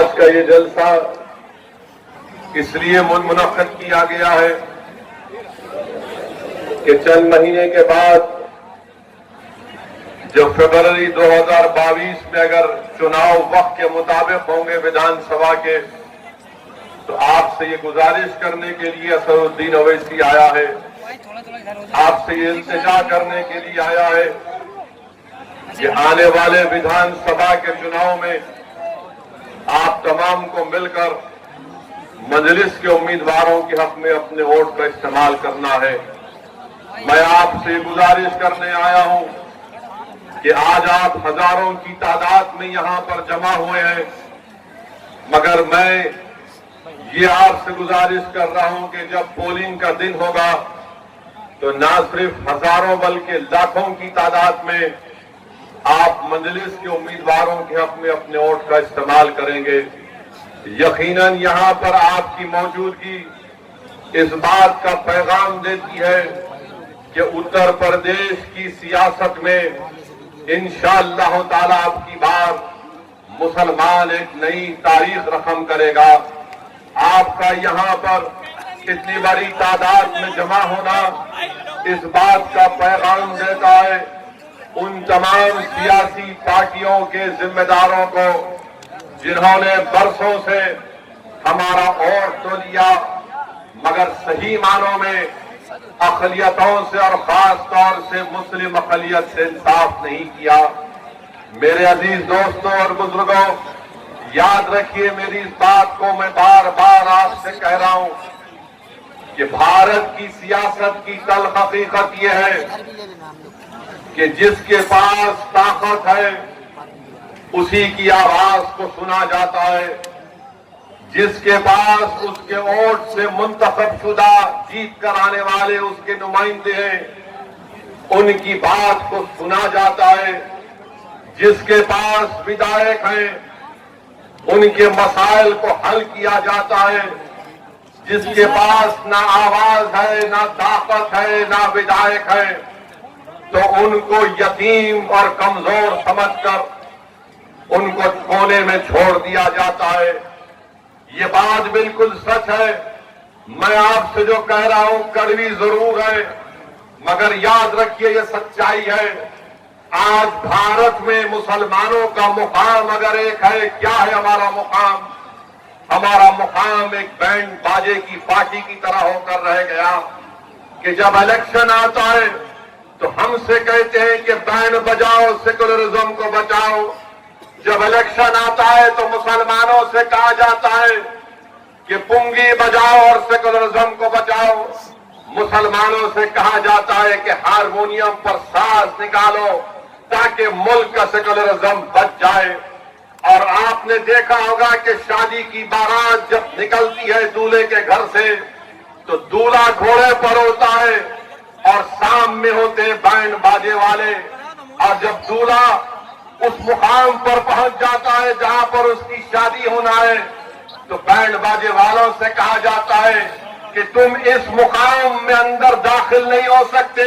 आज का ये जलसा इसलिए मुनअक्किद किया गया है कि चंद महीने के बाद जब फरवरी 2022 में अगर चुनाव वक्त के मुताबिक होंगे विधानसभा के, तो आपसे ये गुजारिश करने के लिए असदुद्दीन ओवैसी आया है, आपसे ये इल्तिजा करने के लिए आया है कि आने वाले विधानसभा के चुनाव में आप तमाम को मिलकर मजलिस के उम्मीदवारों के हक में अपने वोट का इस्तेमाल करना है। मैं आपसे गुजारिश करने आया हूं कि आज आप हजारों की तादाद में यहां पर जमा हुए हैं, मगर मैं ये आपसे गुजारिश कर रहा हूं कि जब पोलिंग का दिन होगा तो ना सिर्फ हजारों बल्कि लाखों की तादाद में आप मजलिस के उम्मीदवारों के हक में अपने वोट का इस्तेमाल करेंगे। यकीनन यहां पर आपकी मौजूदगी इस बात का पैगाम देती है कि उत्तर प्रदेश की सियासत में इंशाअल्लाह ताला आपकी बार मुसलमान एक नई तारीख रकम करेगा। आपका यहां पर इतनी बड़ी तादाद में जमा होना इस बात का पैगाम देता है उन तमाम सियासी पार्टियों के जिम्मेदारों को जिन्होंने बरसों से हमारा वोट तो लिया मगर सही मानों में अक़लियतों से और खास तौर से मुस्लिम अक़लियत से इंसाफ नहीं किया। मेरे अजीज दोस्तों और बुजुर्गों, याद रखिए मेरी इस बात को मैं बार बार आपसे कह रहा हूं कि भारत की सियासत की तल्ख़ हकीकत यह है कि जिसके पास ताकत है उसी की आवाज को सुना जाता है, जिसके पास उसके वोट से मुंतखब शुदा जीत कर आने वाले उसके नुमाइंदे हैं उनकी बात को सुना जाता है, जिसके पास विधायक हैं उनके मसाइल को हल किया जाता है, जिसके पास ना आवाज है ना ताकत है ना विधायक है तो उनको यतीम और कमजोर समझकर उनको कोने में छोड़ दिया जाता है। ये बात बिल्कुल सच है। मैं आपसे जो कह रहा हूं कड़वी जरूर है मगर याद रखिए ये सच्चाई है। आज भारत में मुसलमानों का मुकाम अगर एक है, क्या है हमारा मुकाम? हमारा मुकाम एक बैंड बाजे की पार्टी की तरह होकर रह गया कि जब इलेक्शन आता है तो हमसे कहते हैं कि बैंड बजाओ, सेकुलरिज्म को बचाओ। जब इलेक्शन आता है तो मुसलमानों से कहा जाता है कि पुंगी बजाओ और सेकुलरिज्म को बचाओ। मुसलमानों से कहा जाता है कि हारमोनियम पर साज निकालो ताकि मुल्क का सेकुलरिज्म बच जाए। और आपने देखा होगा कि शादी की बारात जब निकलती है दूल्हे के घर से तो दूल्हा घोड़े पर होता है और सामने होते हैं बैंड बाजे वाले। और जब दूल्हा उस मुकाम पर पहुंच जाता है जहां पर उसकी शादी होना है तो बैंड बाजे वालों से कहा जाता है कि तुम इस मुकाम में अंदर दाखिल नहीं हो सकते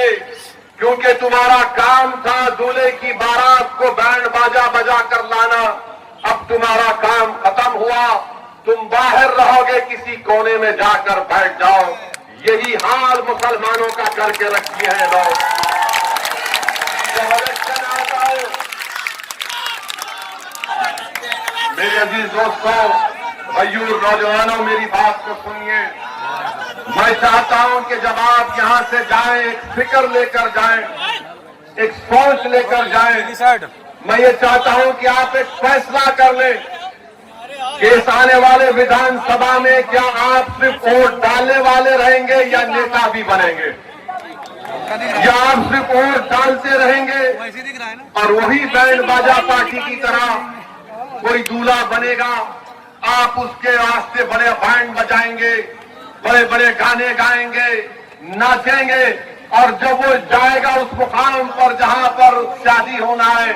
क्योंकि तुम्हारा काम था दूल्हे की बारात को बैंड बाजा बजा कर लाना। अब तुम्हारा काम खत्म हुआ, तुम बाहर रहोगे, किसी कोने में जाकर बैठ जाओ। यही हाल मुसलमानों का करके रखी है लोग। जब इलेक्शन आता है मेरे अजीज दोस्तों, भाइयों, नौजवानों, मेरी बात को सुनिए। मैं चाहता हूं कि जब आप यहां से जाएं एक फिक्र लेकर जाएं, एक सोच लेकर जाएं। मैं ये चाहता हूं कि आप एक फैसला कर लें कि इस आने वाले विधानसभा में क्या आप सिर्फ वोट डालने वाले रहेंगे या नेता भी बनेंगे, या आप सिर्फ वोट डालते रहेंगे और वही बैंड बाजा पार्टी की तरह कोई दूल्हा बनेगा, आप उसके वास्ते बड़े बैंड बजाएंगे, बड़े बड़े गाने गाएंगे, नाचेंगे और जब वो जाएगा उस मुकाम पर जहां पर शादी होना है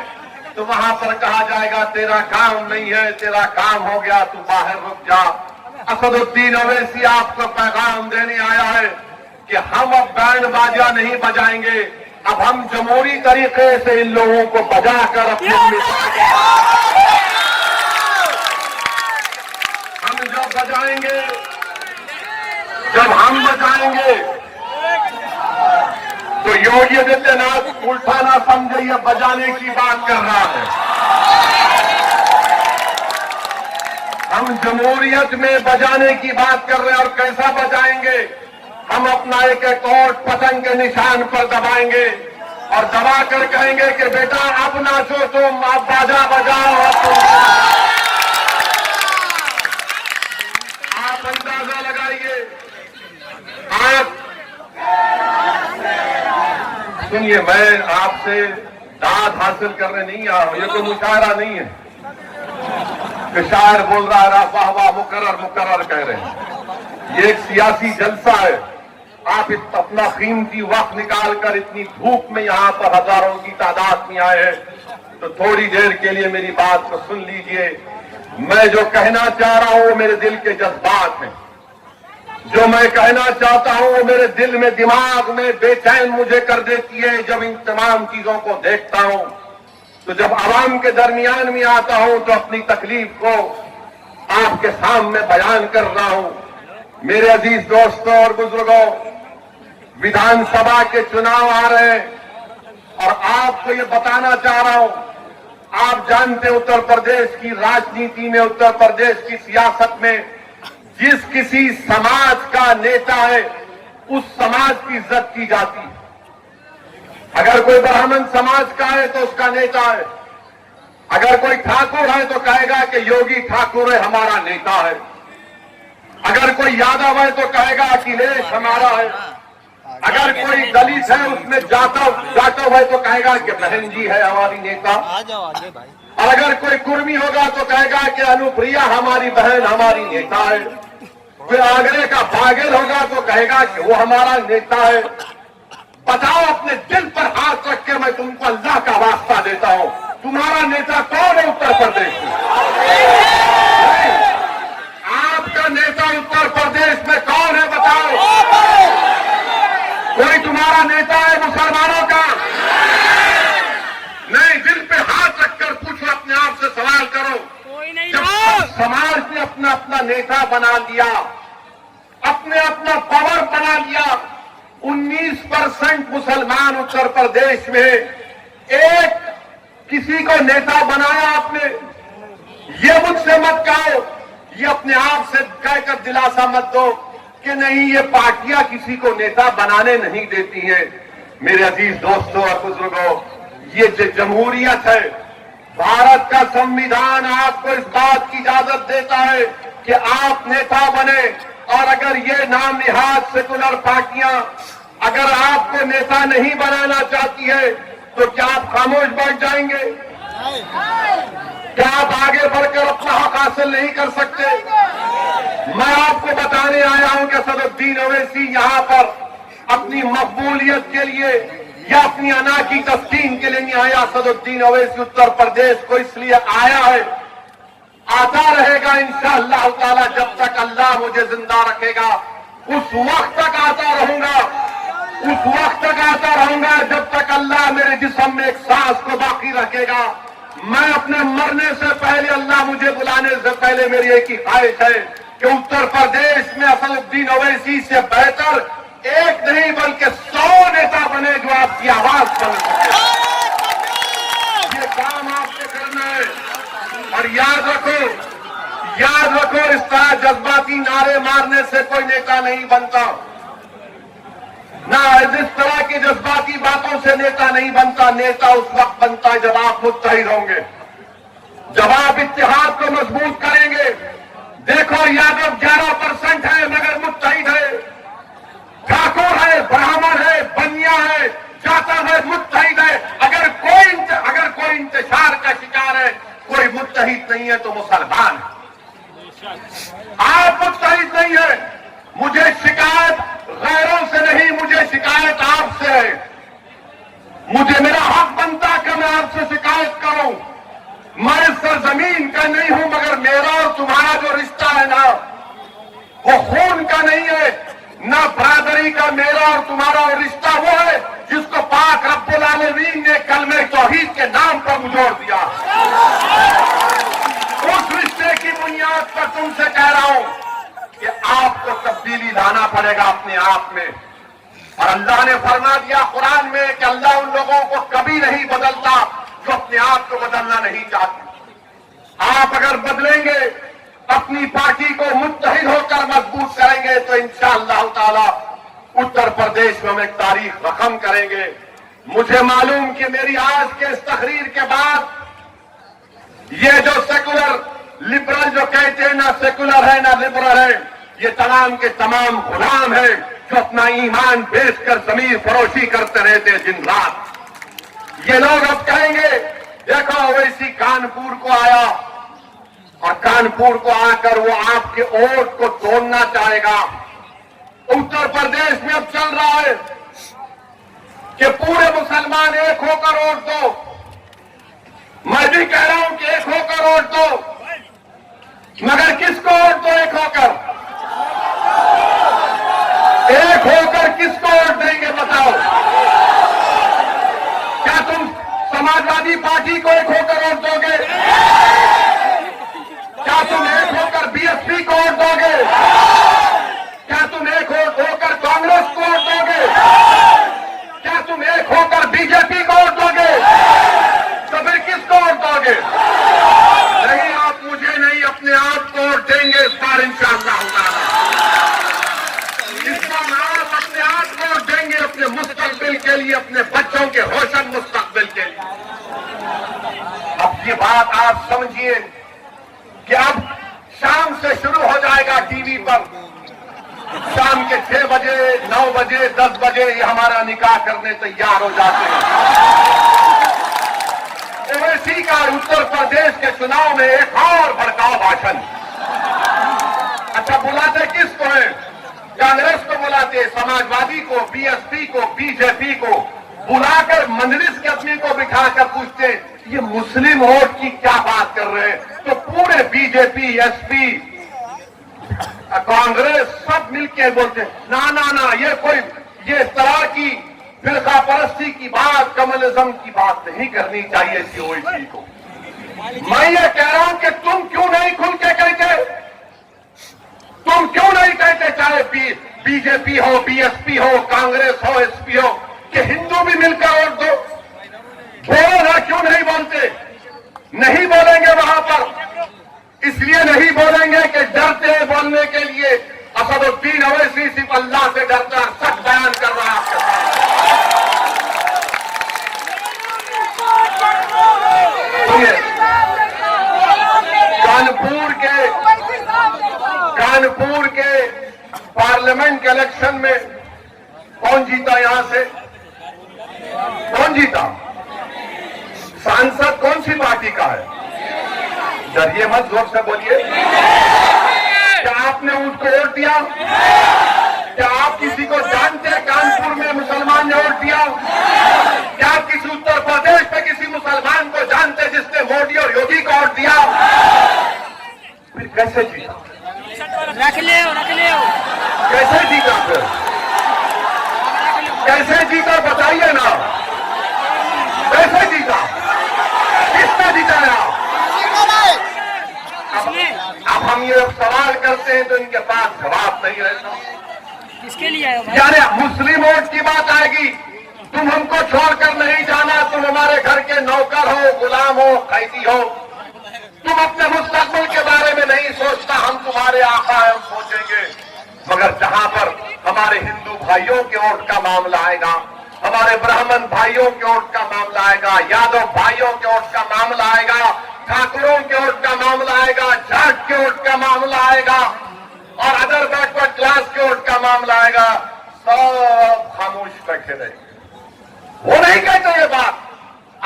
तो वहां पर कहा जाएगा तेरा काम नहीं है, तेरा काम हो गया, तू बाहर रुक जा। असदुद्दीन ओवैसी आपको पैगाम देने आया है कि हम अब बैंड बाजा नहीं बजाएंगे, अब हम जमहूरी तरीके से इन लोगों को बजाकर अपने बजाएंगे, जब हम बजाएंगे तो योगी आदित्यनाथ उल्टा ना समझे ये बजाने की बात कर रहा है। हम जमहूरियत में बजाने की बात कर रहे हैं और कैसा बजाएंगे। हम अपना एक और पतंग के निशान पर दबाएंगे और दबा कर कहेंगे कि बेटा अब नाचो तुम, अब बाजा बजाओ। आप अंदाजा लगाइए। आप सुनिए, मैं आपसे दाद हासिल करने नहीं आया हूं, ये कोई मुशायरा नहीं है कि शायर बोल रहा है वाह वाह मुकर्रर मुकर्रर कह रहे हैं। ये एक सियासी जलसा है। आप अपना कीमती वक्त निकालकर इतनी धूप में यहां पर हजारों की तादाद में आए हैं, तो थोड़ी देर के लिए मेरी बात को सुन लीजिए। मैं जो कहना चाह रहा हूं वो मेरे दिल के जज्बात हैं। जो मैं कहना चाहता हूं वो मेरे दिल में, दिमाग में बेचैन मुझे कर देती है जब इन तमाम चीजों को देखता हूं। तो जब आवाम के दरमियान में आता हूं तो अपनी तकलीफ को आपके सामने बयान कर रहा हूं। मेरे अजीज दोस्तों और बुजुर्गों, विधानसभा के चुनाव आ रहे हैं और आपको ये बताना चाह रहा हूं, आप जानते हैं उत्तर प्रदेश की राजनीति में, उत्तर प्रदेश की सियासत में जिस किसी समाज का नेता है उस समाज की इज्जत की जाती है। अगर कोई ब्राह्मण समाज का है तो उसका नेता है। अगर कोई ठाकुर है तो कहेगा कि योगी ठाकुर है, हमारा नेता है। अगर कोई यादव है तो कहेगा अखिलेश हमारा है। अगर कोई दलित है उसमें जाटव है तो कहेगा कि बहन जी है हमारी नेता। और अगर कोई कुर्मी होगा तो कहेगा कि अनुप्रिया हमारी बहन, हमारी नेता है। कोई आगरे का बागेल होगा तो कहेगा कि वो हमारा नेता है। बताओ, अपने दिल पर हाथ रख के मैं तुमको अल्लाह का वास्ता देता हूं, तुम्हारा नेता कौन है उत्तर प्रदेश में? आपका नेता उत्तर प्रदेश में कौन है बताओ? कोई तुम्हारा नेता है मुसलमानों का? नहीं, दिल पे हाथ रखकर पूछो, अपने आप से सवाल करो। जब समाज ने अपना अपना नेता बना लिया, अपने अपना पावर बना लिया, 19% मुसलमान उत्तर प्रदेश में, एक किसी को नेता बनाया आपने। ये मुझसे मत कहो, ये अपने आप से कहकर दिलासा मत दो कि नहीं ये पार्टियां किसी को नेता बनाने नहीं देती हैं। मेरे अजीज दोस्तों और बुजुर्गों, ये जो जमहूरियत है, भारत का संविधान आपको इस बात की इजाजत देता है कि आप नेता बने। और अगर ये नाम निहाद सेकुलर पार्टियां अगर आपको नेता नहीं बनाना चाहती है तो क्या आप खामोश बैठ जाएंगे? क्या आप आगे बढ़कर अपना हक हासिल नहीं कर सकते? मैं आपको बताने आया हूं कि असदुद्दीन ओवैसी यहां पर अपनी मकबूलियत के लिए या अपनी अना की तस्कीन के लिए नहीं आया। असदुद्दीन ओवैसी उत्तर प्रदेश को इसलिए आया है, आता रहेगा इंशाअल्लाह ताला, जब तक अल्लाह मुझे जिंदा रखेगा उस वक्त तक आता रहूंगा, उस वक्त तक आता रहूंगा जब तक अल्लाह मेरे जिस्म में एक सांस को बाकी रखेगा। मैं अपने मरने से पहले, अल्लाह मुझे बुलाने से पहले मेरी एक ही ख्वाहिश है कि उत्तर प्रदेश में असदुद्दीन ओवैसी से बेहतर एक नहीं बल्कि 100 नेता बने जो आपकी आवाज बन सके। ये काम आपको करना है। और याद रखो, इस तरह जज्बाती नारे मारने से कोई नेता नहीं बनता, ना इस तरह की जज्बाती बातों से नेता नहीं बनता। नेता उस वक्त बनता है जब आप मुत्तहिद होंगे, जब आप इत्तेहाद को मजबूत करेंगे। देखो, यादव 11% है मगर मुत्तहिद है, ठाकुर है, ब्राह्मण है, बनिया है, जाटव है, मुत्तहिद है। अगर कोई इंतशार का शिकार है, कोई मुत्तहिद नहीं है तो मुसलमान है। आप मुत्तहिद नहीं है। मुझे शिकायत गैरों से नहीं, मुझे शिकायत आपसे है। मुझे मेरा हक बनता कि मैं आपसे शिकायत करूं। मैं इस सरजमीन का नहीं हूं मगर मेरा और तुम्हारा जो रिश्ता है ना, वो खून का नहीं है, ना बरादरी का। मेरा और तुम्हारा रिश्ता वो है जिसको पाक रब्बुल आलमीन ने कलमे तौहीद के नाम पर जोड़ दिया। उस रिश्ते की बुनियाद पर तुमसे कह रहा हूं आपको तब्दीली लाना पड़ेगा अपने आप में। और अल्लाह ने फरमा दिया कुरान में कि अल्लाह उन लोगों को कभी नहीं बदलता जो अपने आप को बदलना नहीं चाहते। आप अगर बदलेंगे, अपनी पार्टी को मुत्तहिद होकर मजबूत करेंगे, तो इंशाअल्लाह ताला उत्तर प्रदेश में हम एक तारीख रकम करेंगे। मुझे मालूम कि मेरी आज के इस तकरीर के बाद ये जो सेकुलर लिबरल जो कहते हैं, ना सेकुलर है ना लिबरल है, ये तमाम के तमाम गुलाम है जो अपना ईमान बेचकर जमीन फरोशी करते रहते दिन रात। ये लोग अब कहेंगे देखो ओवैसी कानपुर को आया और कानपुर को आकर वो आपके वोट को तोड़ना चाहेगा। उत्तर प्रदेश में अब चल रहा है कि पूरे मुसलमान एक होकर वोट दो। मैं भी कह रहा हूं कि एक होकर वोट दो, मगर किसको वोट दो? एक होकर किसको वोट देंगे बताओ? क्या तुम समाजवादी पार्टी को एक होकर वोट दोगे? क्या तुम एक होकर बीएसपी को वोट दोगे? क्या तुम एक होकर कांग्रेस को वोट दोगे? क्या तुम एक होकर बीजेपी को वोट दोगे? तो फिर किसको वोट दोगे? नहीं, आप मुझे नहीं, अपने आप को वोट देंगे इस बार इंशाअल्लाह ताला। इस बार आप अपने आप को वोट देंगे अपने मुस्तकबिल के लिए, अपने बच्चों के रोशन मुस्तकबिल के लिए। अब ये बात आप समझिए कि अब शाम से शुरू हो जाएगा टीवी पर, शाम के 6 बजे 9 बजे 10 बजे ये हमारा निकाह करने तैयार हो जाते हैं। ओवैसी का उत्तर प्रदेश के चुनाव में एक और भड़काऊ भाषण। अच्छा, बुलाते किसको है? कांग्रेस को बुलाते, समाजवादी को, बीएसपी को, बीजेपी को बुलाकर मजलिस के आदमी को बिठाकर पूछते ये मुस्लिम वोट की क्या बात कर रहे हैं? तो पूरे बीजेपी, एसपी, कांग्रेस सब मिलकर बोलते ना ना ना, ये तरह की फिरका परस्ती की बात, कम्युनिज्म की बात नहीं करनी चाहिए थी ओवैसी को। मैं ये कह रहा हूं कि तुम क्यों नहीं खुल के कहते? तुम क्यों नहीं कहते, चाहे बीजेपी हो, बीएसपी हो, कांग्रेस हो, एसपी हो, कि हिंदू भी मिलकर वोट दो? बोलो ना, क्यों नहीं बोलते? नहीं बोलेंगे वहां पर, इसलिए नहीं बोलेंगे कि डरते हैं बोलने के लिए। असदुद्दीन ओवैसी सिर्फ अल्लाह से डरता, सच बयान कर रहा है आपके साथ। कानपुर के पार्लियामेंट के इलेक्शन में कौन जीता? यहां से कौन जीता? सांसद कौन सी पार्टी का है? डरिए मत, जोर से बोलिए। क्या आपने उसको वोट दिया? क्या आप किसी को जानते हैं कानपुर में मुसलमान ने वोट दिया? क्या आप किसी उत्तर प्रदेश में किसी मुसलमान को जानते हैं जिसने मोदी और योगी को वोट दिया? फिर कैसे जीता? रख ले। कैसे जीता? फिर कैसे जीता बताइए ना, कैसे जीता? किसने जिताया? अब हम ये सवाल करते हैं तो इनके पास जवाब नहीं रहता। किसके लिए आए? यानी मुस्लिम वोट की बात आएगी, तुम हमको छोड़कर नहीं जाना, तुम हमारे घर के नौकर हो, गुलाम हो, कैदी हो, तुम अपने मुस्तकबिल के बारे में नहीं सोचता, हम तुम्हारे आका हैं, हम सोचेंगे। मगर जहां पर हमारे हिंदू भाइयों के वोट का मामला आएगा, हमारे ब्राह्मण भाइयों के वोट का मामला आएगा, यादव भाइयों के वोट का मामला आएगा, ठाकुरों के वोट का मामला आएगा, जाट के वोट का मामला आएगा और अदर बैकवर्ड क्लास के वोट का मामला आएगा, सब खामोश बैठे रहेंगे। वो नहीं कहते ये बात।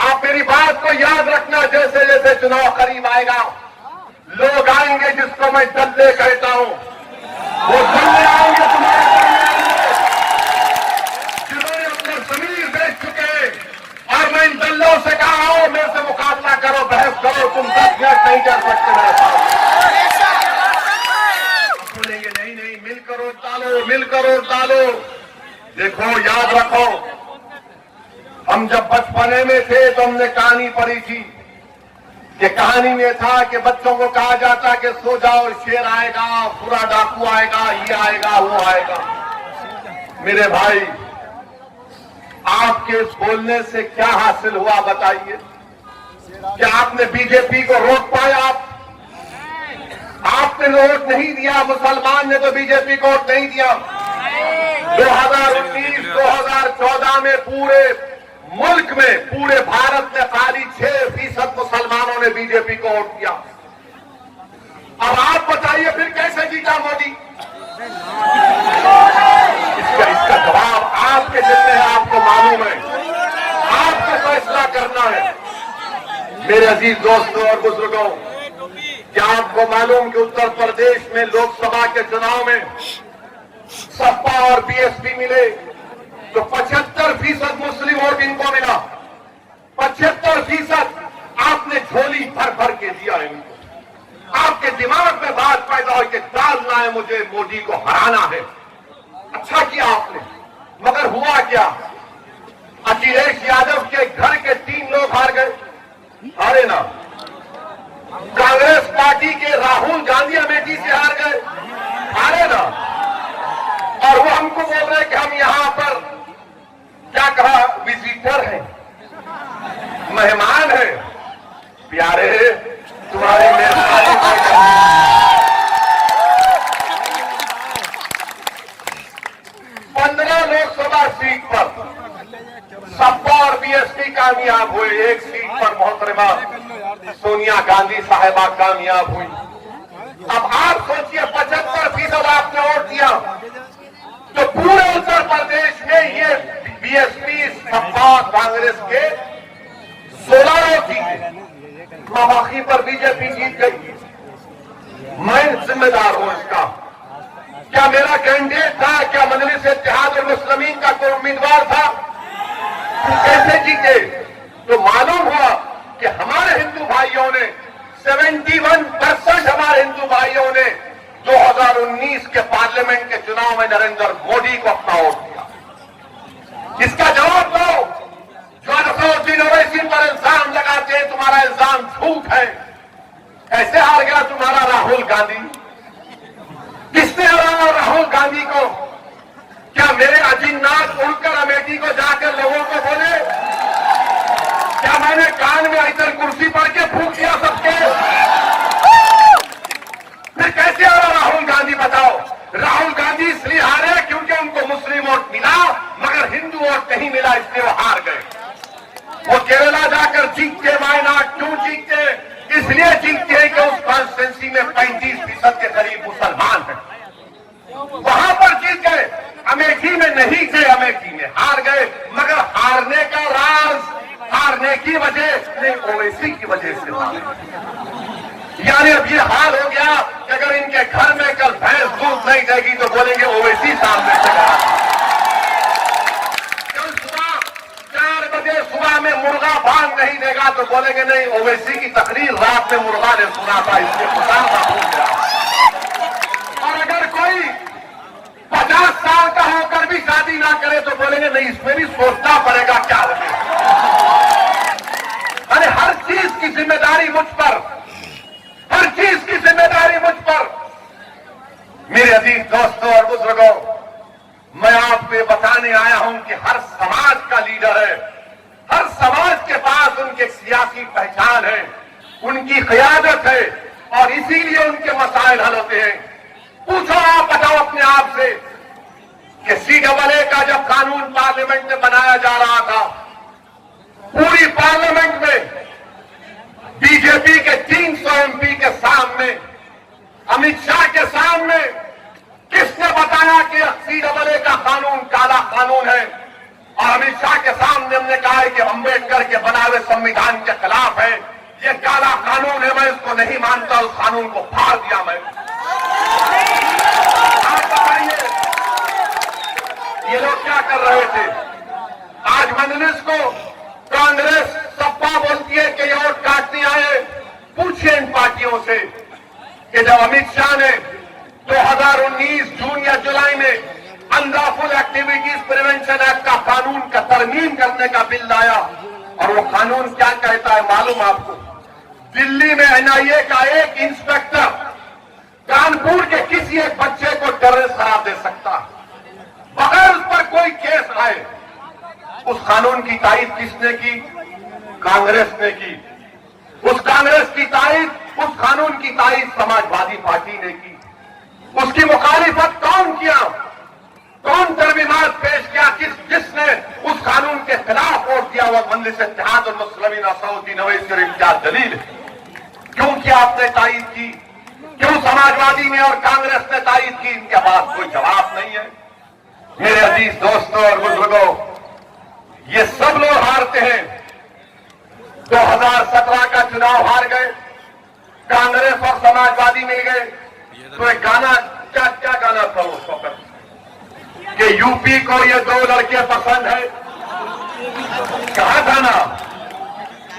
आप मेरी बात को याद रखना, जैसे जैसे चुनाव करीब आएगा लोग आएंगे जिसको मैं दल्ले कहता हूं, वो दल्ले आएंगे तुम्हारे जिन्होंने अपने जमीन बेच चुके, और मैं इन दल्लों से कहा हूं मेरे से मुकाबला करो, बहस करो, तुम 10 मिनट नहीं कर सकते मेरे साथ। बोलेंगे नहीं, मिलकर वोट डालो, मिलकर वोट डालो। देखो, याद रखो, हम जब बचपने में थे तो हमने कहानी पढ़ी थी कि कहानी में था कि बच्चों को कहा जाता कि सो जाओ, शेर आएगा, पूरा डाकू आएगा, ये आएगा, वो आएगा। मेरे भाई, आपके इस बोलने से क्या हासिल हुआ बताइए? क्या आपने बीजेपी को रोक पाया? आपने वोट नहीं दिया, मुसलमान ने तो बीजेपी को वोट नहीं दिया। 2019-2014 में पूरे मुल्क में, पूरे भारत में खाली 6% मुसलमानों ने बीजेपी को वोट दिया। अब आप बताइए फिर कैसे जीता मोदी? इसका जवाब आपके जितने हैं, आपको मालूम है, आपको फैसला करना है। मेरे अजीज दोस्तों और बुजुर्गों, क्या आपको मालूम कि उत्तर प्रदेश में लोकसभा के चुनाव में सपा और बीएसपी मिले तो 75% मुस्लिम वोट इनको मिला। 75% आपने झोली भर भर के दिया इनको। आपके दिमाग में बात पैदा हो कि डालना है, मुझे मोदी को हराना है। अच्छा किया आपने, मगर हुआ क्या? अखिलेश यादव के घर के 3 लोग हार गए, हारे ना। कांग्रेस पार्टी के राहुल गांधी अमेठी से हार गए, हारे ना। और वो हमको बोल रहे कि हम यहां पर, क्या कहा, विजिटर है, मेहमान है। प्यारे, तुम्हारी मेहमानी 15 लोकसभा सीट पर सपा और बीएसपी कामयाब हुए। एक सीट पर मोहतरमा सोनिया गांधी साहिबा कामयाब हुई। अब आप सोचिए, 75% आपने वोट दिया तो पूरे उत्तर प्रदेश में ये बीएसपी, सपा, कांग्रेस के 16 वोट जीते, बाकी पर बीजेपी जीत गई। मैं जिम्मेदार हूं इसका। क्या मेरा कैंडिडेट था? क्या मजलिस इत्तेहाद और मुस्लिमीन का कोई उम्मीदवार था? कैसे जीते? तो मालूम हुआ कि हमारे हिंदू भाइयों ने 71% हमारे हिंदू भाइयों ने 2019 के पार्लियामेंट के चुनाव में नरेंद्र मोदी को अपना वोट दिया। इसका जवाब दो। जो असदुद्दीन ओवैसी पर इल्जाम लगाते हैं, तुम्हारा इल्जाम झूठ है। कैसे हार गया तुम्हारा राहुल गांधी? किसने हराया राहुल गांधी को? क्या मेरे अजीमनाथ उड़कर अमेठी को जाकर लोगों को बोले? क्या मैंने कान में इधर कुर्सी पढ़ के फूंक दिया सबके? फिर कैसे हारा राहुल गांधी बताओ? राहुल गांधी इसलिए हारे क्योंकि उनको मुस्लिम वोट मिला, मगर हिंदू वोट नहीं मिला, इसलिए वो हार गए। वो केरला जाकर जीतते, वायनाड क्यों जीतते? इसलिए जीतते हैं कि उस कॉन्स्टिट्यूंसी में 35% के करीब मुसलमान हैं, वहां पर जीत गए। अमेठी में नहीं थे, अमेठी में हार गए, मगर हारने का राज, हारने की वजह नहीं, ओवैसी की वजह से हारे। यानी अब ये हाल हो गया कि अगर इनके घर में कल भैंस दूध नहीं देगी तो बोलेंगे ओवैसी सामने से कहा। कल सुबह 4 बजे सुबह में मुर्गा बांग नहीं देगा तो बोलेंगे नहीं, ओवैसी की तकरीर रात में मुर्गा ने सुना था, इसलिए खुदा का भूल गया। और अगर कोई 50 साल का होकर भी शादी ना करे तो बोलेंगे नहीं, इसमें भी सोचना पड़ेगा क्या होगा। अरे हर चीज की जिम्मेदारी मुझ पर, हर चीज की जिम्मेदारी मुझ पर। मेरे अजीज दोस्तों और बुजुर्गों, मैं आपको ये बताने आया हूं कि हर समाज का लीडर है, हर समाज के पास उनकी सियासी पहचान है, उनकी क़यादत है, और इसीलिए उनके मसाइल हल होते हैं। पूछो, आप बताओ अपने आप से कि CAA का जब कानून पार्लियामेंट में बनाया जा रहा था, पूरी पार्लियामेंट में बीजेपी के 300 MP के सामने, अमित शाह के सामने किसने बताया कि CAA का कानून काला कानून है? और अमित शाह के सामने हमने कहा है कि अम्बेडकर के बनाए संविधान के खिलाफ है, ये काला कानून है, मैं इसको नहीं मानता, उस कानून को फाड़ दिया मैं। आप बताइए ये लोग क्या कर रहे थे? आज मजलिस को कांग्रेस सपा बोलती है कि ये वोट काटने आए। पूछिए इन पार्टियों से कि जब अमित शाह ने 2019 जून या जुलाई में अनलॉफुल एक्टिविटीज प्रिवेंशन एक्ट का कानून का तरमीम करने का बिल लाया, और वो कानून क्या कहता है मालूम आपको? दिल्ली में एनआईए का एक इंस्पेक्टर कानपुर के किसी एक बच्चे को टेररिस्ट करार दे सकता बगैर उस पर कोई केस आए। उस कानून की तारीफ किसने की? कांग्रेस ने की। उस कांग्रेस की तारीफ, उस कानून की तारीफ समाजवादी पार्टी ने की। उसकी मुखालिफत कौन किया? कौन तरमीमात पेश किया? जिसने उस कानून के खिलाफ वोट दिया? वह मजलिस इत्तेहाद और मुस्लिमीन सऊदी ओवैसी और इम्तियाज जलील। क्यों किया आपने तारीफ की? क्यों समाजवादी ने और कांग्रेस ने तारीफ की? इनके पास कोई जवाब नहीं है। मेरे अजीज दोस्तों और बुजुर्गों, ये सब लोग हारते हैं। 2017 का चुनाव हार गए, कांग्रेस और समाजवादी मिल गए। तो एक गाना, क्या गाना था उस वक्त कि यूपी को ये दो लड़के पसंद है। कहा था ना,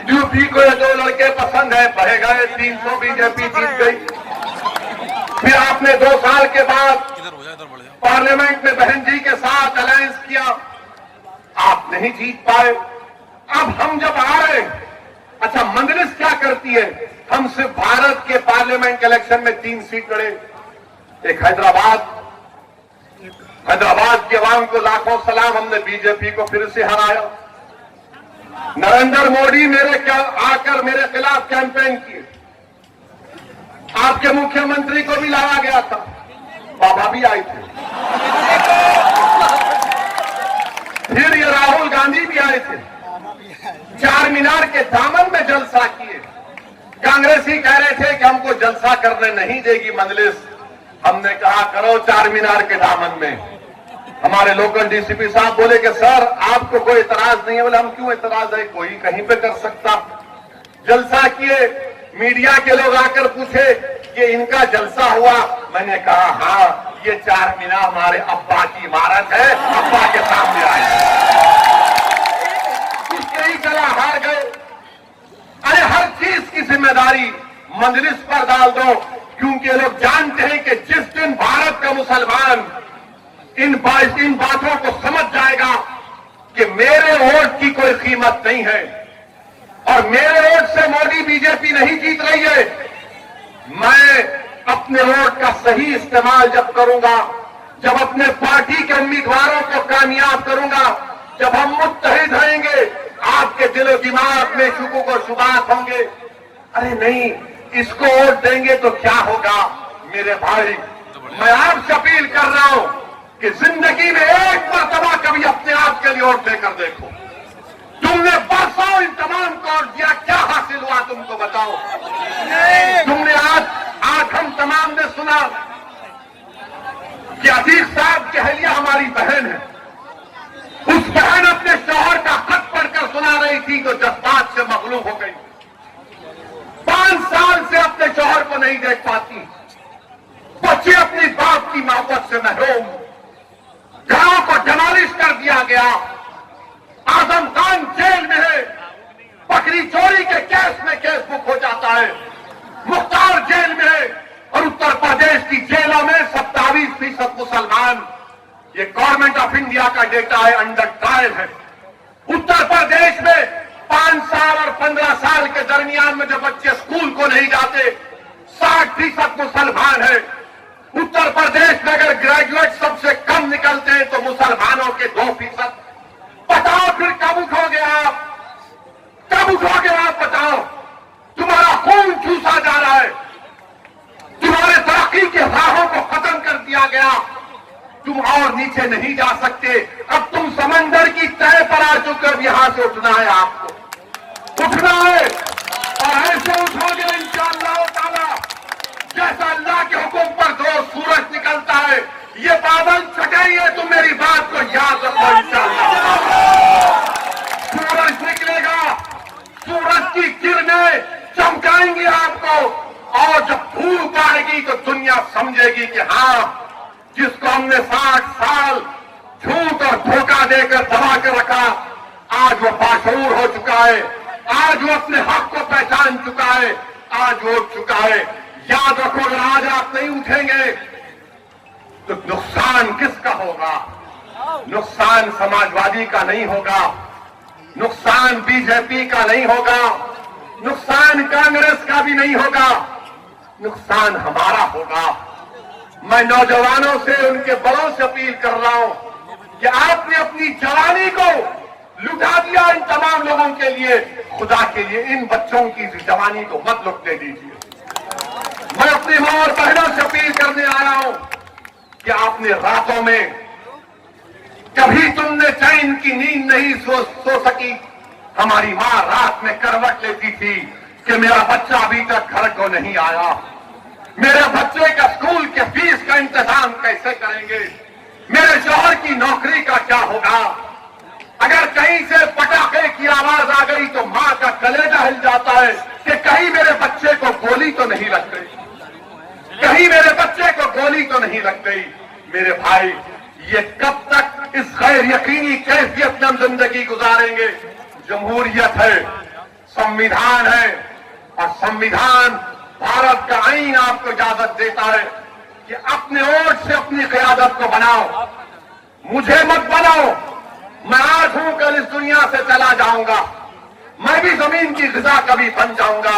यूपी को ये दो लड़के पसंद है। बह गए 300, बीजेपी जीत गई। फिर आपने 2 साल के बाद पार्लियामेंट में बहन जी के साथ अलायंस किया, आप नहीं जीत पाए। अब हम जब आ रहे हैं, अच्छा मजलिस क्या करती है? हम सिर्फ भारत के पार्लियामेंट इलेक्शन में 3 सीट लड़े। एक हैदराबाद की आवाम को लाखों सलाम, हमने बीजेपी को फिर से हराया। नरेंद्र मोदी आकर मेरे खिलाफ कैंपेन किए। आपके मुख्यमंत्री को भी लाया गया था, बाबा भी आए थे। फिर ये राहुल गांधी भी आए थे, चार मीनार के दामन में जलसा किए। कांग्रेसी कह रहे थे कि हमको जलसा करने नहीं देगी मजलिस। हमने कहा करो चार मीनार के दामन में। हमारे लोकल डीसीपी साहब बोले कि सर आपको कोई इतराज नहीं है। बोले हम क्यों इतराज है, कोई कहीं पे कर सकता। जलसा किए, मीडिया के लोग आकर पूछे कि इनका जलसा हुआ। मैंने कहा हाँ, ये चार मीनार हमारे अब्बा की इमारत है, अब्बा के सामने आए। उसके ही चला हार गए। अरे हर चीज की जिम्मेदारी मजलिस पर डाल दो, क्योंकि लोग जानते हैं कि जिस दिन भारत का मुसलमान इन बातों को समझ जाएगा कि मेरे वोट की कोई कीमत नहीं है और मेरे वोट से मोदी बीजेपी नहीं जीत रही है, मैं अपने वोट का सही इस्तेमाल जब करूंगा, जब अपने पार्टी के उम्मीदवारों को कामयाब करूंगा, जब हम मुत्तहिद रहेंगे, आपके दिलो दिमाग में शुकूक और शुबात होंगे। अरे नहीं, इसको वोट देंगे तो क्या होगा? मेरे भाई, मैं आपसे अपील कर रहा हूं कि जिंदगी में एक मरतबा कभी अपने आप के लिए वोट देकर देखो। तुमने बरसों इन तमाम को वोट दिया, क्या हासिल हुआ तुमको बताओ? तुमने आज हम तमाम ने सुना कि अजीज साहब की अहलिया हमारी बहन है। उस बहन अपने शौहर का खत पढ़कर सुना रही थी तो जज्बात से मगलूब हो गई। 5 साल से अपने शौहर को नहीं देख पाती, बच्चे अपनी बाप की मोहब्बत से महरूम, घरों को डिमोलिश कर दिया गया। आजम खान जेल में है, बकरी चोरी के केस में केस बुक हो जाता है। मुख्तार जेल में है और उत्तर प्रदेश की जेलों में 27% मुसलमान, ये गवर्नमेंट ऑफ इंडिया का डेटा है, अंडर ट्रायल है। उत्तर प्रदेश में 5 साल और 15 साल के दरमियान में जो बच्चे स्कूल को नहीं जाते, 60% मुसलमान है। उत्तर प्रदेश में अगर ग्रेजुएट सबसे कम निकलते हैं तो मुसलमानों के 2%। बताओ फिर कब उठोगे आप? कब उठोगे आप? बताओ, तुम्हारा खून चूसा जा रहा है, तुम्हारे तरक्की के राहों को खत्म कर दिया गया, तुम और नीचे नहीं जा सकते। अब तुम समंदर की तह पर आ चुके हो, यहां से उठना है, आपको उठना है और ऐसे उठोगे इंशाअल्लाह ताला जैसा अल्लाह के हुक्म पर दो सूरज निकलता है। ये बादल छटाइए, तुम मेरी बात को याद रखो। इंशाअल्लाह सूरज निकलेगा, सूरज की किरणें चमकाएंगी आपको और जब धूप आएगी तो दुनिया समझेगी कि हाँ, जिसको हमने 60 साल झूठ और धोखा देकर दबा कर रखा, आज वो बाशऊर हो चुका है, आज वो अपने हक को पहचान चुका है, आज वो उठ चुका है। याद रखो, अगर आज आप नहीं उठेंगे तो नुकसान किसका होगा? नुकसान समाजवादी का नहीं होगा, नुकसान बीजेपी का नहीं होगा, नुकसान कांग्रेस का भी नहीं होगा, नुकसान हमारा होगा। मैं नौजवानों से, उनके बड़ों से अपील कर रहा हूं कि आपने अपनी जवानी को लुटा दिया इन तमाम लोगों के लिए, खुदा के लिए इन बच्चों की जवानी को मत लुटने दीजिए। मैं अपनी मां और बहनों से अपील करने आया हूं कि आपने रातों में कभी तुमने चैन की नींद नहीं सो सकी। हमारी मां रात में करवट लेती थी कि मेरा बच्चा अभी तक घर को नहीं आया, मेरे बच्चे का स्कूल के फीस का इंतजाम कैसे करेंगे, मेरे शौहर की नौकरी का क्या होगा। अगर कहीं से पटाखे की आवाज आ गई तो मां का कलेजा हिल जाता है कि कहीं मेरे बच्चे को गोली तो नहीं लग गई, कहीं मेरे बच्चे को गोली तो नहीं लग गई। मेरे भाई, ये कब तक इस गैर यकीनी कैफियत में हम जिंदगी गुजारेंगे। जमहूरियत है, संविधान है, और संविधान भारत का आईन आपको इजाजत देता है कि अपने वोट से अपनी क़यादत को बनाओ, मुझे मत बनाओ। मैं आज हूं, कल इस दुनिया से चला जाऊंगा, मैं भी जमीन की ग़िज़ा कभी बन जाऊंगा,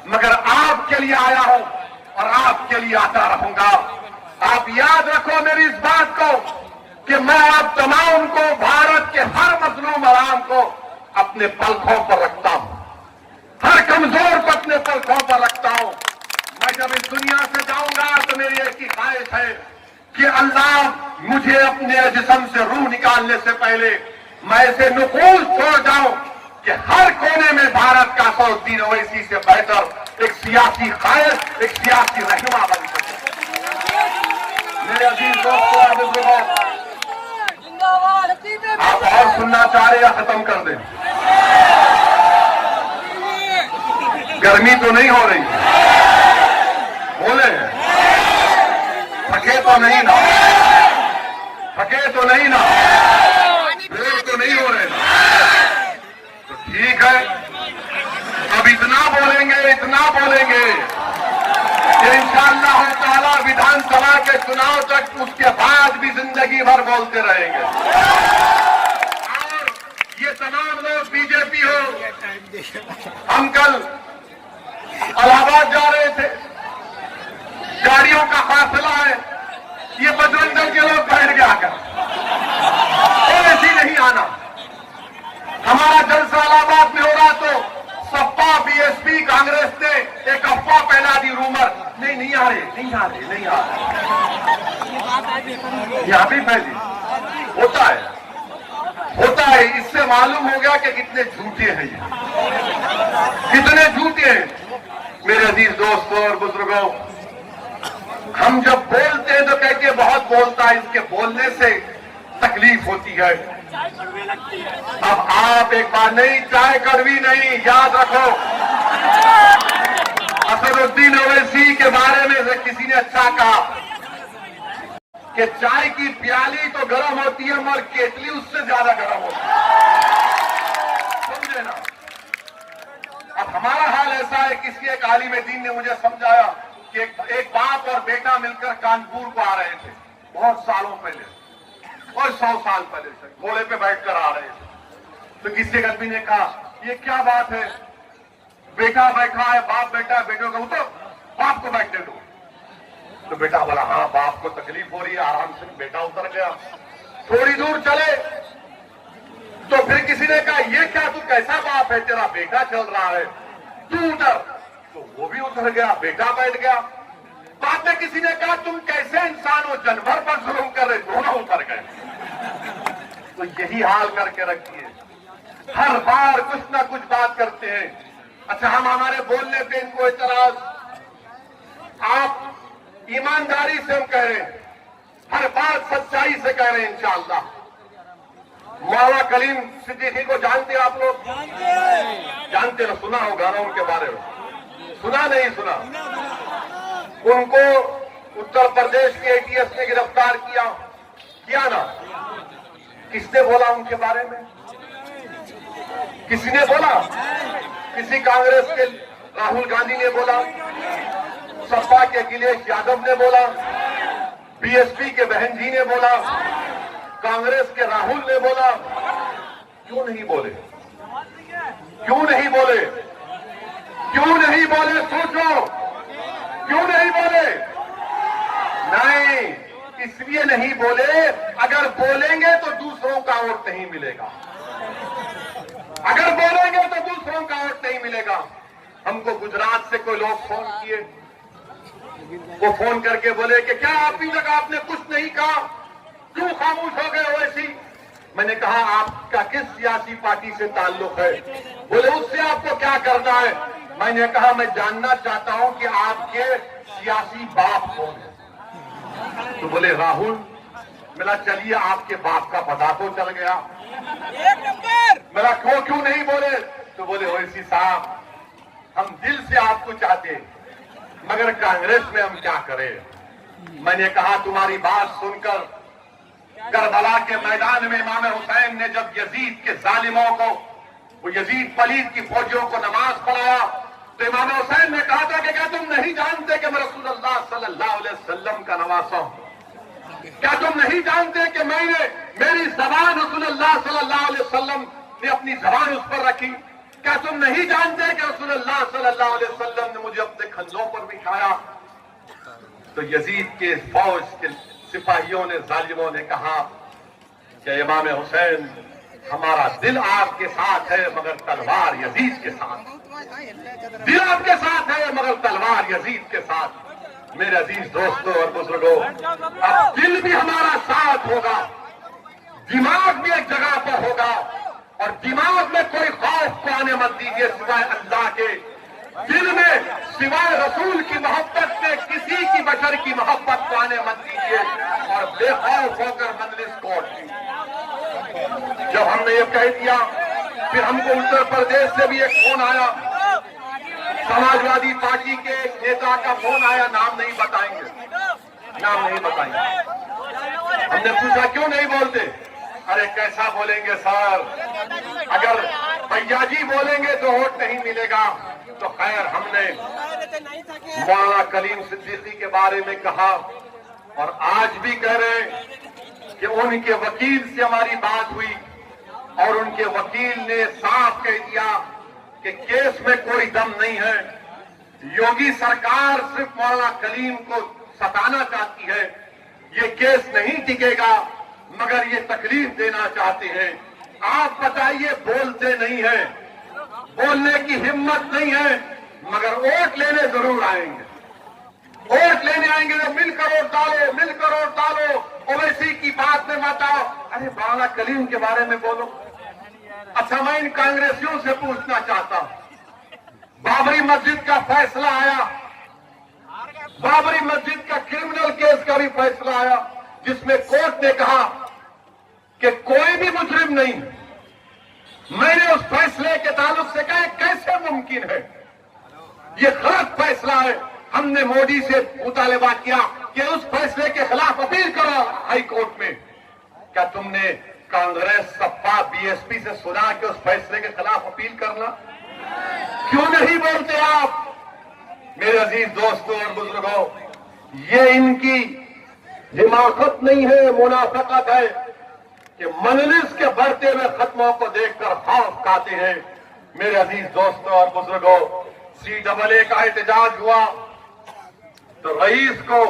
मगर आपके लिए आया हूं और आपके लिए आता रहूंगा। आप याद रखो मेरी इस बात को कि मैं आप तमाम को, भारत के हर मजलूम आवाम को अपने पलकों पर रखता हूं, हर कमजोर को अपने पलकों पर रखता हूं। मैं जब इस दुनिया से जाऊंगा तो मेरी एक ही ख्वाहिश है कि अल्लाह मुझे अपने जिस्म से रूह निकालने से पहले मैं ऐसे नुकूल छोड़ जाऊं कि हर कोने में भारत का असदुद्दीन ओवैसी से बेहतर एक सियासी कायद, एक सियासी रहनुमा बन सके। मेरे अजीज दोस्तों और बुजुर्गों, आप और सुनना चाह रहे या खत्म कर दें? गर्मी तो नहीं हो रही? बोले थके तो नहीं ना? थके तो नहीं ना? बोर तो नहीं हो रहे ना? तो ठीक है, अब इतना बोलेंगे कि इंशाअल्लाह ताला विधानसभा के चुनाव तक, उसके बाद भी जिंदगी भर बोलते रहेंगे। और ये तमाम लोग बीजेपी हो, हम कल इलाहाबाद जा रहे थे, गाड़ियों का फासला है, ये बजरंग दल के लोग बैठ गया कर, ऐसी नहीं आना। हमारा जलसा इलाहाबाद में हो रहा तो सपा, बीएसपी, कांग्रेस ने एक अफवाह फैला दी, रूमर, नहीं आ रहे। यहाँ भी फैली, होता है। इससे मालूम हो गया कि कितने झूठे हैं ये, कितने झूठे हैं। मेरे अजीज दोस्तों और बुजुर्गों, हम जब बोलते हैं तो कहते हैं बहुत बोलता है, इसके बोलने से तकलीफ होती है। अब आप एक बार, नहीं, चाय कड़वी नहीं, याद रखो। असदुद्दीन ओवैसी के बारे में से किसी ने अच्छा कहा कि चाय की प्याली तो गर्म होती है मगर केतली उससे ज्यादा गर्म होती है, समझे ना? अब हमारा हाल ऐसा है, किसी एक आलिम दीन ने मुझे समझाया कि एक बाप और बेटा मिलकर कानपुर को आ रहे थे, बहुत सालों पहले, और 100 साल पहले से घोड़े पे बैठकर आ रहे थे। तो किसी एक आदमी ने कहा, ये क्या बात है, बेटा बैठा है, बाप बैठा है, बेटे को उठो, बाप को बैठने दो। तो बेटा बोला, हाँ बाप को तकलीफ हो रही है, आराम से। बेटा उतर गया, थोड़ी दूर चले तो फिर किसी ने कहा, ये क्या, तू कैसा बाप है, तेरा बेटा चल रहा है, तू उतर। तो वो भी उतर गया, बेटा बैठ गया। बाद में किसी ने कहा, तुम कैसे इंसान हो, जानवर पर जुल्म कर रहे, दोनों उतर गए। तो यही हाल करके रखिए, हर बार कुछ ना कुछ बात करते हैं। अच्छा, हम हमारे बोलने पे इनको एतराज, आप ईमानदारी से हम कह रहे हैं, हर बात सच्चाई से कह रहे हैं इंशाअल्लाह। मौलाना कलीम सिद्दीकी को जानते आप लोग? जानते ना, सुना होगा ना उनके बारे में? सुना नहीं सुना? उनको उत्तर प्रदेश के एटीएस ने गिरफ्तार किया ना? किसने बोला उनके बारे में? किसी ने बोला? किसी कांग्रेस के राहुल गांधी ने बोला, सपा के अखिलेश यादव ने बोला, बीएसपी के बहन जी ने बोला, कांग्रेस के राहुल ने बोला? क्यों नहीं बोले? क्यों नहीं बोले? क्यों नहीं बोले? सोचो, क्यों नहीं बोले? नहीं, इसलिए नहीं बोले, अगर बोलेंगे तो दूसरों का वोट नहीं मिलेगा। अगर बोलेंगे तो दूसरों का वोट नहीं मिलेगा। हमको गुजरात से कोई लोग फोन किए, वो फोन करके बोले कि क्या अभी तक आपने कुछ नहीं कहा, क्यों खामोश हो गए वैसी? मैंने कहा आपका किस सियासी पार्टी से ताल्लुक है? बोले उससे आपको क्या करना है? मैंने कहा मैं जानना चाहता हूं कि आपके सियासी बाप कौन है। तो बोले राहुल। मेरा चलिए आपके बाप का पता तो चल गया। एक नंबर। मेरा क्यों नहीं बोले? तो बोले ओवैसी साहब हम दिल से आपको चाहते, मगर कांग्रेस में हम क्या करें? मैंने कहा तुम्हारी बात सुनकर करबला के मैदान में इमाम हुसैन ने जब यजीद के जालिमों को, वो यजीद पलीद की फौजियों को नमाज पढ़ाया, तो इमाम हुसैन ने कहा था कि क्या तुम नहीं जानते कि मैं रसूलुल्लाह सल्लल्लाहु अलैहि वसल्लम का नवासा हूं? क्या तुम नहीं जानते कि मेरी जबान रसूलुल्लाह सल्लल्लाहु अलैहि वसल्लम ने अपनी जबान उस पर रखी? क्या तुम नहीं जानते कि रसूलुल्लाह सल्लल्लाहु अलैहि वसल्लम ने मुझे अपने कंधों पर बिठाया? तो यजीद के फौज के सिपाहियों ने, जालिमों ने कहा कि इमाम हुसैन हमारा दिल आपके साथ है मगर तलवार यजीद के साथ। दिल आपके साथ है मगर तलवार यजीद के साथ। मेरे अजीज दोस्तों और बुजुर्गों, अब दिल भी हमारा साथ होगा, दिमाग भी एक जगह पर होगा, और दिमाग में कोई खौफ को आने मत दीजिए सिवाय अल्लाह के। दिल में सिवाय रसूल की मोहब्बत के किसी की बशर की मोहब्बत को आने मत दीजिए, और बेखौफ होकर मजलिस को उठिए। जब हमने ये कह दिया, फिर हमको उत्तर प्रदेश से भी एक फोन आया, समाजवादी पार्टी के एक नेता का फोन आया, नाम नहीं बताएंगे, नाम नहीं बताएंगे। हमने पूछा क्यों नहीं बोलते? अरे कैसा बोलेंगे सर, अगर भैया जी बोलेंगे तो वोट नहीं मिलेगा। तो खैर हमने मौलाना कलीम सिद्दीकी के बारे में कहा, और आज भी कह रहे हैं कि उनके वकील से हमारी बात हुई, और उनके वकील ने साफ कह दिया कि केस में कोई दम नहीं है। योगी सरकार सिर्फ मौलाना कलीम को सताना चाहती है, ये केस नहीं टिकेगा, मगर ये तकलीफ देना चाहते हैं। आप बताइए, बोलते नहीं है, बोलने की हिम्मत नहीं है, मगर वोट लेने जरूर आएंगे। वोट लेने आएंगे तो मिलकर वोट डालो, मिलकर वोट डालो, ओवैसी की बात में मत आओ। अरे मौलाना कलीम के बारे में बोलो। अच्छा, मैं इन कांग्रेसियों से पूछना चाहता हूं, बाबरी मस्जिद का फैसला आया, बाबरी मस्जिद का क्रिमिनल केस का भी फैसला आया, जिसमें कोर्ट ने कहा कि कोई भी मुजरिम नहीं। मैंने उस फैसले के ताल्लुक से कहा कैसे मुमकिन है, ये गलत फैसला है। हमने मोदी से मुतालबा किया कि उस फैसले के खिलाफ अपील करो हाई कोर्ट में। क्या तुमने कांग्रेस, सपा, बीएसपी से सुना कि उस फैसले के खिलाफ अपील करना? क्यों नहीं बोलते आप? मेरे अजीज दोस्तों और बुजुर्गों, ये इनकी हिमाकत नहीं है, मुनाफिकत है कि मजलिस के बढ़ते हुए खत्मों को देखकर खौफ खाते हैं। मेरे अजीज दोस्तों और बुजुर्गों, CAA का एहतजाज हुआ तो रईस को,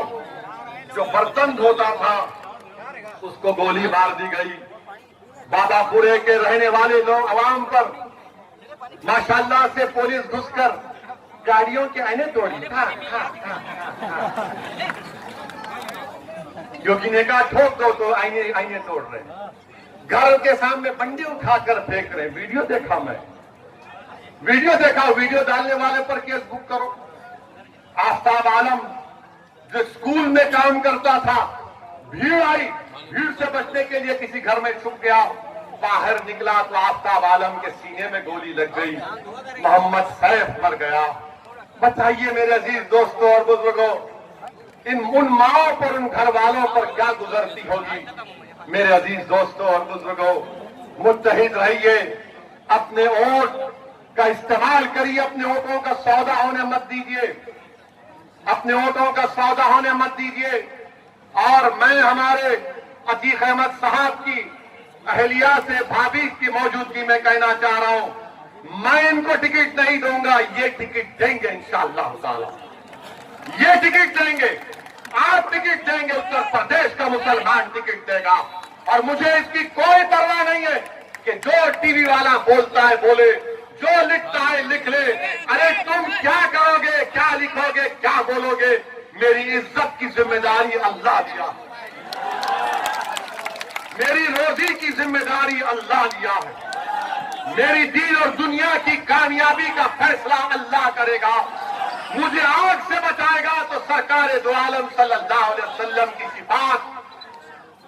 जो बर्तन धोता था, उसको गोली मार दी गई। बाबापुरे के रहने वाले लोग आवाम पर माशाल्लाह से पुलिस घुसकर गाड़ियों के आईने तोड़ी। योगी ने कहा ठोक दो, तो आईने तोड़ रहे। घर के सामने बंडी उठाकर फेंक रहे। वीडियो देखा मैं, वीडियो देखा। वीडियो डालने वाले पर केस बुक करो। आफ्ताब आलम जो स्कूल में काम करता था, भीड़ आई, भीड़ से बचने के लिए किसी घर में छुप गया, बाहर निकला तो आफ्ताब आलम के सीने में गोली लग गई, मोहम्मद सैफ मर गया। बताइए मेरे अजीज दोस्तों और बुजुर्गों, उन माओ पर, उन घर वालों पर क्या गुजरती होगी। मेरे अजीज दोस्तों और बुजुर्गों, मुत्तहिद रहिए, अपने वोट का इस्तेमाल करिए, अपने वोटों का सौदा होने मत दीजिए, अपने वोटों का सौदा होने मत दीजिए। और मैं हमारे अतीक अहमद साहब की अहलिया से, भाभी की मौजूदगी में कहना चाह रहा हूं मैं इनको टिकट नहीं दूंगा, ये टिकट देंगे इंशाअल्लाह ताला, ये टिकट देंगे। आप टिकट देंगे, उत्तर प्रदेश का मुसलमान टिकट देगा। और मुझे इसकी कोई परवाह नहीं है कि जो टीवी वाला बोलता है बोले, जो लिखता है लिख ले। अरे तुम क्या करोगे, क्या लिखोगे, क्या बोलोगे, मेरी इज्जत की जिम्मेदारी अल्लाह दिया है, मेरी रोजी की जिम्मेदारी अल्लाह दिया है, मेरी दीन और दुनिया की कामयाबी का फैसला अल्लाह करेगा। मुझे आग से बचाएगा तो सरकार दो आलम सल्लल्लाहु अलैहि वसल्लम की सिफात।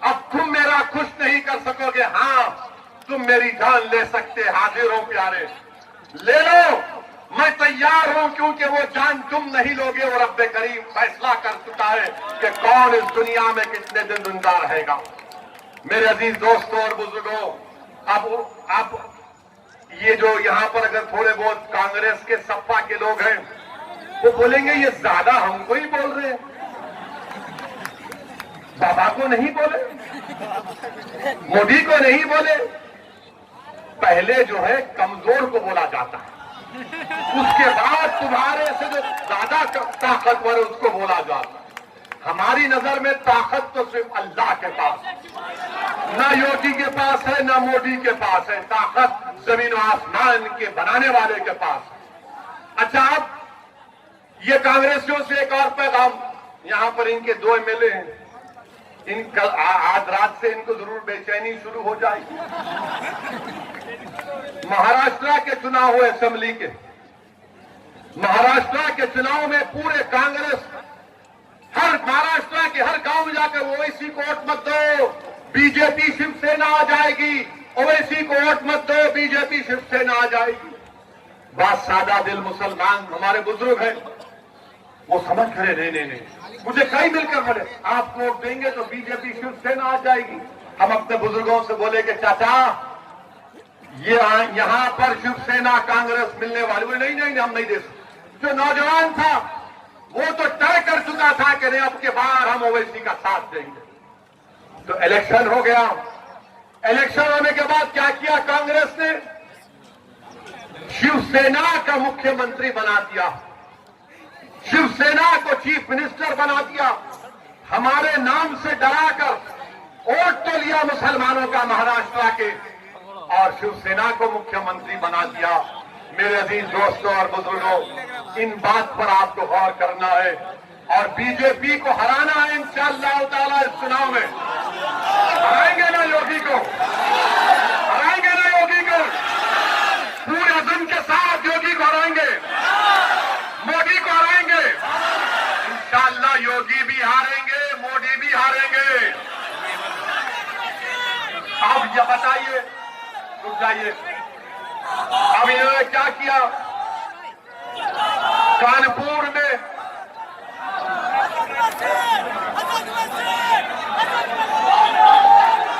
अब तुम मेरा खुश नहीं कर सकोगे, हाँ तुम मेरी जान ले सकते, हाजिर हो प्यारे, ले लो, मैं तैयार हूं, क्योंकि वो जान तुम नहीं लोगे और रब्बे करीम फैसला कर चुका है कि कौन इस दुनिया में कितने दिन जिंदा रहेगा। मेरे अजीज दोस्तों और बुजुर्गों, अब ये जो यहां पर अगर थोड़े बहुत कांग्रेस के सपा के लोग हैं, वो बोलेंगे ये ज्यादा हमको ही बोल रहे हैं, बाबा को नहीं बोले, मोदी को नहीं बोले। पहले जो है कमजोर को बोला जाता है, उसके बाद तुम्हारे से जो ज्यादा ताकतवर है उसको बोला जाता है। हमारी नजर में ताकत तो सिर्फ अल्लाह के पास है, ना योगी के पास है, ना मोदी के पास है, ताकत जमीन और आसमान के बनाने वाले के पास है। अच्छा, अब ये कांग्रेसियों से एक और पैगाम, यहां पर इनके 2 एमएलए हैं, कल आज रात से इनको जरूर बेचैनी शुरू हो जाएगी। महाराष्ट्र के चुनाव हुए असेंबली के, महाराष्ट्र के चुनाव में पूरे कांग्रेस हर महाराष्ट्र के हर गांव में जाकर ओवैसी को वोट मत दो, बीजेपी शिवसेना आ जाएगी, ओवैसी को वोट मत दो, बीजेपी शिवसेना आ जाएगी। बात सादा दिल मुसलमान हमारे बुजुर्ग हैं, वो समझ रहे नहीं, मुझे कई मिलकर बोले आप वोट देंगे तो बीजेपी शिवसेना आ जाएगी। हम अपने बुजुर्गों से बोले कि चाचा ये यहां पर शिवसेना कांग्रेस मिलने वाली, नहीं हम नहीं दे सकते। जो नौजवान था वो तो तय कर चुका था कि नहीं अब के बार हम ओवैसी का साथ देंगे। तो इलेक्शन हो गया, इलेक्शन होने के बाद क्या किया कांग्रेस ने, शिवसेना का मुख्यमंत्री बना दिया, शिवसेना को चीफ मिनिस्टर बना दिया, हमारे नाम से डराकर वोट तो लिया मुसलमानों का महाराष्ट्र के, और शिवसेना को मुख्यमंत्री बना दिया। मेरे अजीज दोस्तों और बुजुर्गों, इन बात पर आपको गौर करना है और बीजेपी को हराना है इंशाअल्लाह ताला। इस चुनाव में हराएंगे ना योगी को, हराएंगे ना योगी को, पूरे अज़म के साथ योगी को हराएंगे, मोदी को हराएंगे इंशाअल्लाह। योगी भी हारेंगे, मोदी भी हारेंगे। अब ये बताइए, रुक जाइए, अब इन्होंने क्या किया, कानपुर में